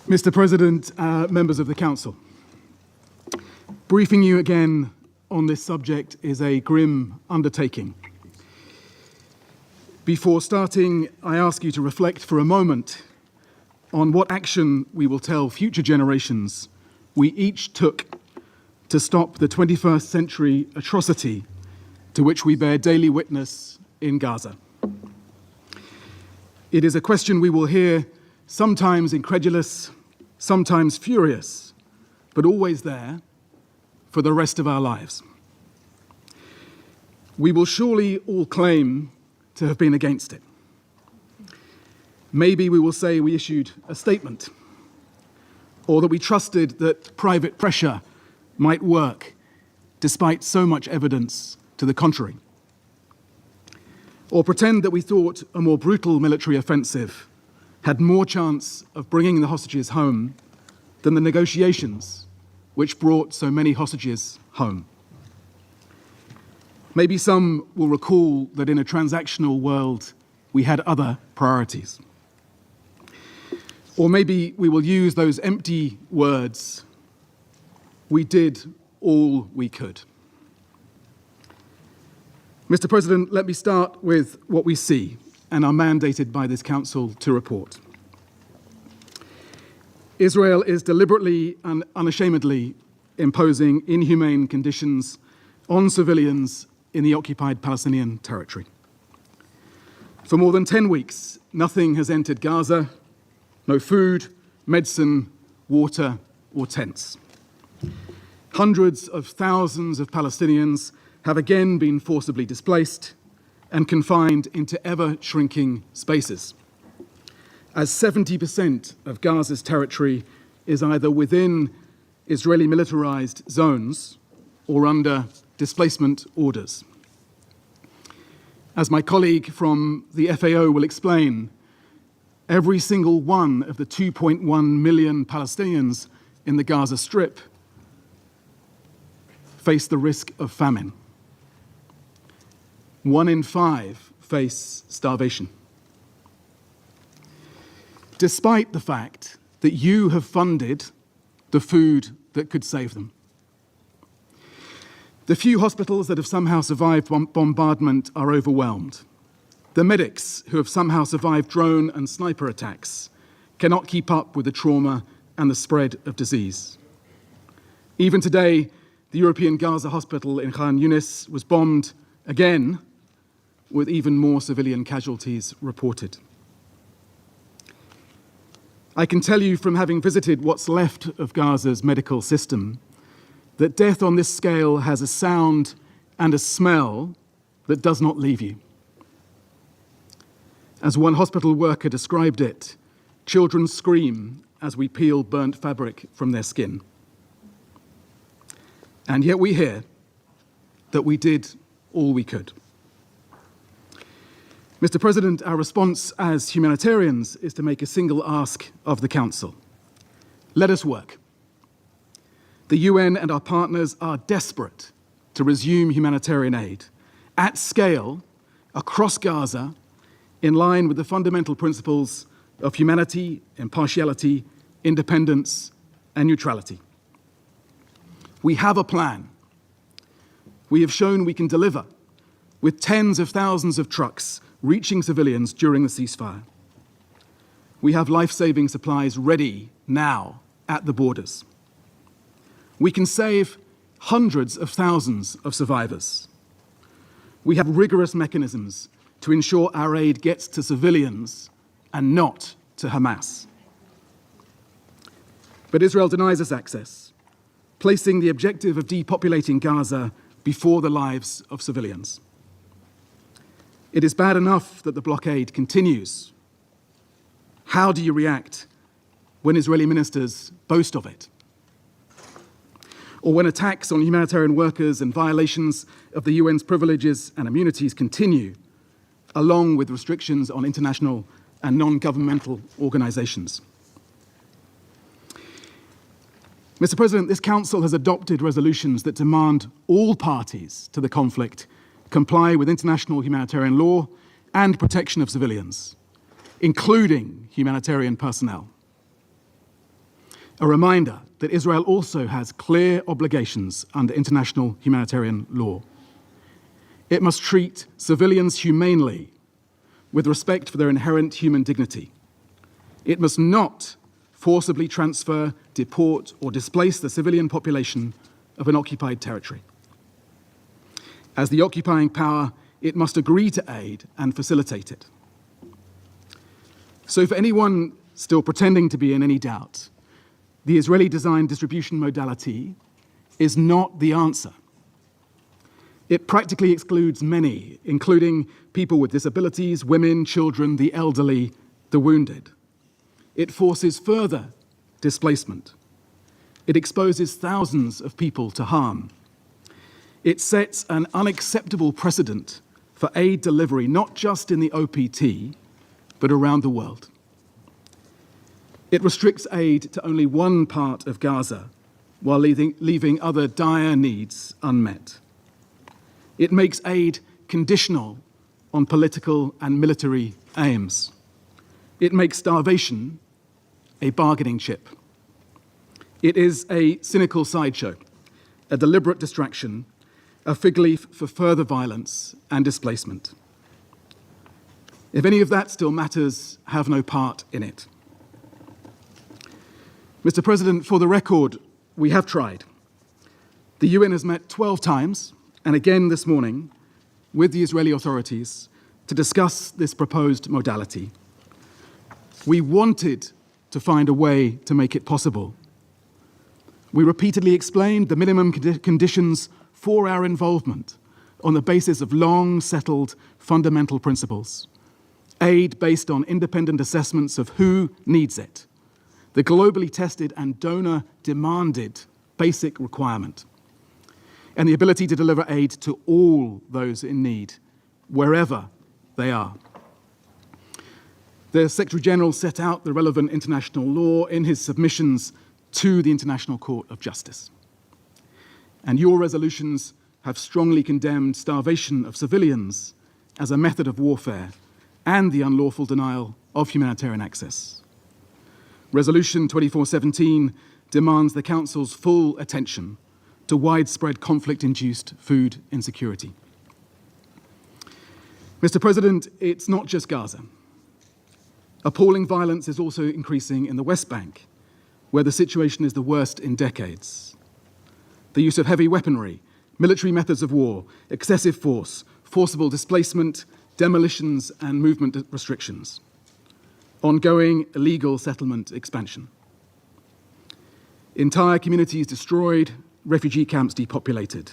Mr. President, members of the Council, briefing you again on this subject is a grim undertaking. Before starting, I ask you to reflect for a moment on what action we will tell future generations we each took to stop the 21st century atrocity to which we bear daily witness in Gaza. It is a question we will hear, sometimes incredulous, sometimes furious, but always there for the rest of our lives. We will surely all claim to have been against it. Maybe we will say we issued a statement, or that we trusted that private pressure might work despite so much evidence to the contrary. Or pretend that we thought a more brutal military offensive had more chance of bringing the hostages home than the negotiations which brought so many hostages home. Maybe some will recall that in a transactional world, we had other priorities. Or maybe we will use those empty words, we did all we could. Mr. President, let me start with what we see and are mandated by this Council to report. Israel is deliberately and unashamedly imposing inhumane conditions on civilians in the occupied Palestinian territory. For more than 10 weeks, nothing has entered Gaza, no food, medicine, water, or tents. Hundreds of thousands of Palestinians have again been forcibly displaced and confined into ever-shrinking spaces, as 70% of Gaza's territory is either within Israeli militarized zones or under displacement orders. As my colleague from the FAO will explain, every single one of the 2.1 million Palestinians in the Gaza Strip face the risk of famine. 1 in 5 face starvation. Despite the fact that you have funded the food that could save them. The few hospitals that have somehow survived bombardment are overwhelmed. The medics who have somehow survived drone and sniper attacks cannot keep up with the trauma and the spread of disease. Even today, the European Gaza hospital in Khan Yunis was bombed again, with even more civilian casualties reported. I can tell you from having visited what's left of Gaza's medical system that death on this scale has a sound and a smell that does not leave you. As one hospital worker described it, children scream as we peel burnt fabric from their skin. And yet we hear that we did all we could. Mr. President, our response as humanitarians is to make a single ask of the Council. Let us work. The UN and our partners are desperate to resume humanitarian aid at scale across Gaza in line with the fundamental principles of humanity, impartiality, independence, and neutrality. We have a plan. We have shown we can deliver with tens of thousands of trucks reaching civilians during the ceasefire. We have life-saving supplies ready now at the borders. We can save hundreds of thousands of survivors. We have rigorous mechanisms to ensure our aid gets to civilians and not to Hamas. But Israel denies us access, placing the objective of depopulating Gaza before the lives of civilians. It is bad enough that the blockade continues. How do you react when Israeli ministers boast of it? Or when attacks on humanitarian workers and violations of the UN's privileges and immunities continue, along with restrictions on international and non-governmental organizations? Mr. President, this Council has adopted resolutions that demand all parties to the conflict comply with international humanitarian law and protection of civilians, including humanitarian personnel. A reminder that Israel also has clear obligations under international humanitarian law. It must treat civilians humanely, with respect for their inherent human dignity. It must not forcibly transfer, deport, or displace the civilian population of an occupied territory. As the occupying power, it must agree to aid and facilitate it. So for anyone still pretending to be in any doubt, the Israeli-designed distribution modality is not the answer. It practically excludes many, including people with disabilities, women, children, the elderly, the wounded. It forces further displacement. It exposes thousands of people to harm. It sets an unacceptable precedent for aid delivery, not just in the OPT, but around the world. It restricts aid to only one part of Gaza, while leaving other dire needs unmet. It makes aid conditional on political and military aims. It makes starvation a bargaining chip. It is a cynical sideshow, a deliberate distraction, a fig leaf for further violence and displacement. If any of that still matters, have no part in it. Mr. President, for the record, we have tried. The UN has met 12 times, and again this morning, with the Israeli authorities to discuss this proposed modality. We wanted to find a way to make it possible. We repeatedly explained the minimum conditions for our involvement on the basis of long-settled fundamental principles. Aid based on independent assessments of who needs it, the globally tested and donor-demanded basic requirement, and the ability to deliver aid to all those in need, wherever they are. The Secretary General set out the relevant international law in his submissions to the International Court of Justice. And your resolutions have strongly condemned starvation of civilians as a method of warfare and the unlawful denial of humanitarian access. Resolution 2417 demands the Council's full attention to widespread conflict-induced food insecurity. Mr. President, it's not just Gaza. Appalling violence is also increasing in the West Bank, where the situation is the worst in decades. The use of heavy weaponry, military methods of war, excessive force, forcible displacement, demolitions and movement restrictions. Ongoing illegal settlement expansion. Entire communities destroyed, refugee camps depopulated.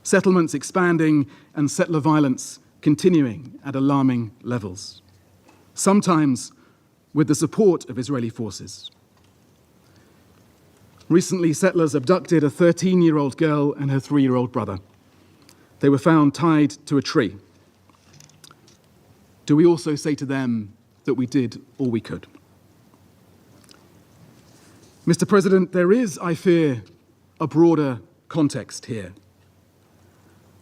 Settlements expanding and settler violence continuing at alarming levels. Sometimes with the support of Israeli forces. Recently, settlers abducted a 13-year-old girl and her 3-year-old brother. They were found tied to a tree. Do we also say to them that we did all we could? Mr. President, there is, I fear, a broader context here.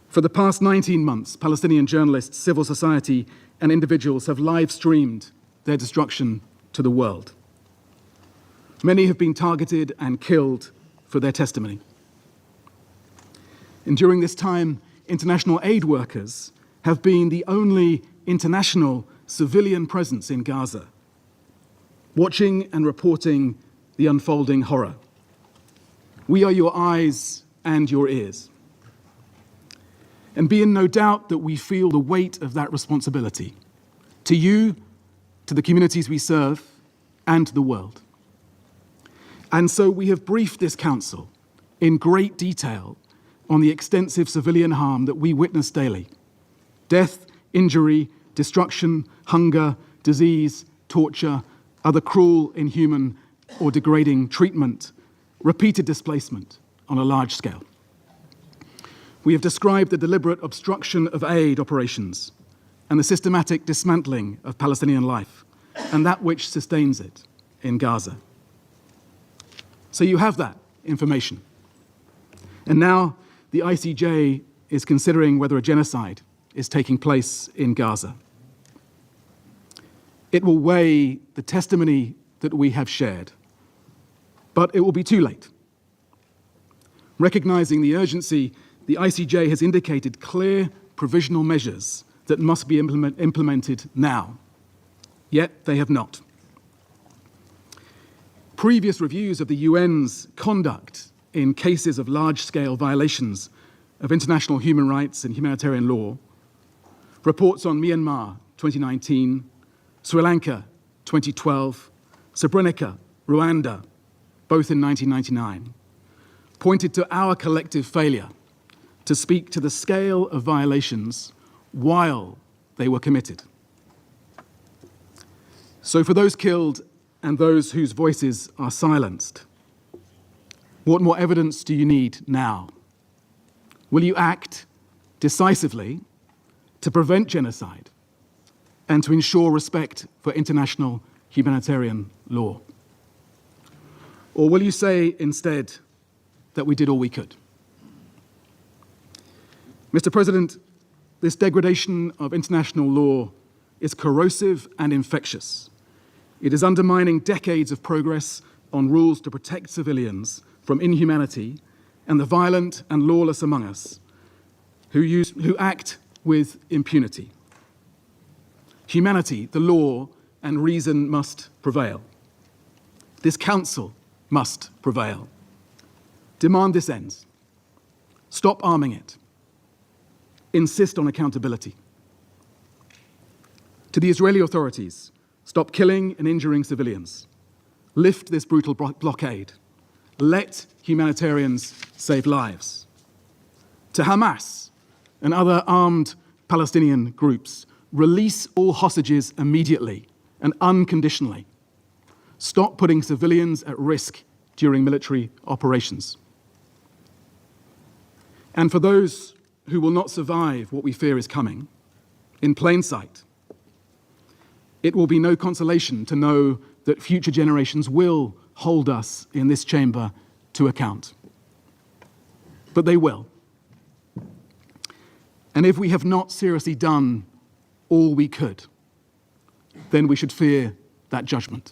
For the past 19 months, Palestinian journalists, civil society, and individuals have live-streamed their destruction to the world. Many have been targeted and killed for their testimony. And during this time, international aid workers have been the only international civilian presence in Gaza, watching and reporting the unfolding horror. We are your eyes and your ears. And be in no doubt that we feel the weight of that responsibility, to you, to the communities we serve, and to the world. And so we have briefed this Council in great detail on the extensive civilian harm that we witness daily. Death, injury, destruction, hunger, disease, torture, other cruel, inhuman, or degrading treatment, repeated displacement on a large scale. We have described the deliberate obstruction of aid operations and the systematic dismantling of Palestinian life and that which sustains it in Gaza. So you have that information. And now the ICJ is considering whether a genocide is taking place in Gaza. It will weigh the testimony that we have shared, But it will be too late. Recognizing the urgency, the ICJ has indicated clear provisional measures that must be implemented now. Yet they have not. Previous reviews of the UN's conduct in cases of large-scale violations of international human rights and humanitarian law, reports on Myanmar 2019, Sri Lanka 2012, Srebrenica, Rwanda, both in 1999, pointed to our collective failure to speak to the scale of violations while they were committed. So for those killed and those whose voices are silenced, what more evidence do you need now? Will you act decisively to prevent genocide and to ensure respect for international humanitarian law? Or will you say instead that we did all we could? Mr. President, this degradation of international law is corrosive and infectious. It is undermining decades of progress on rules to protect civilians from inhumanity and the violent and lawless among us who act with impunity. Humanity, the law, and reason must prevail. This Council must prevail. Demand this ends. Stop arming it. Insist on accountability. To the Israeli authorities, stop killing and injuring civilians. Lift this brutal blockade. Let humanitarians save lives. To Hamas and other armed Palestinian groups, release all hostages immediately and unconditionally. Stop putting civilians at risk during military operations. And for those who will not survive what we fear is coming, in plain sight, it will be no consolation to know that future generations will hold us in this chamber to account. But they will. And if we have not seriously done all we could, then we should fear that judgment.